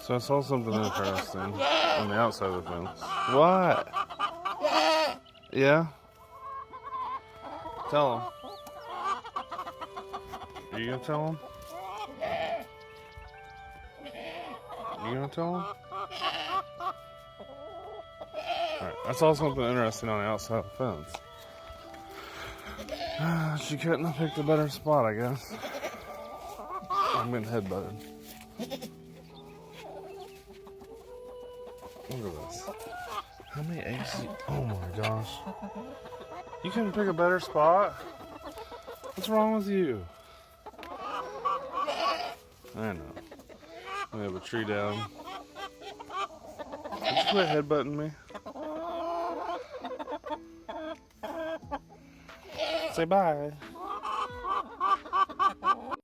So I saw something interesting on the outside of the fence. What? Yeah? Tell him. Are you gonna tell him? You gonna tell him? Alright, I saw something interesting on the outside of the fence. She couldn't have picked a better spot, I guess. I'm getting headbutted. Look at this. How many eggs? Oh my gosh. You couldn't pick a better spot? What's wrong with you? I know. We have a tree down. Did you quit headbutting me? Say bye.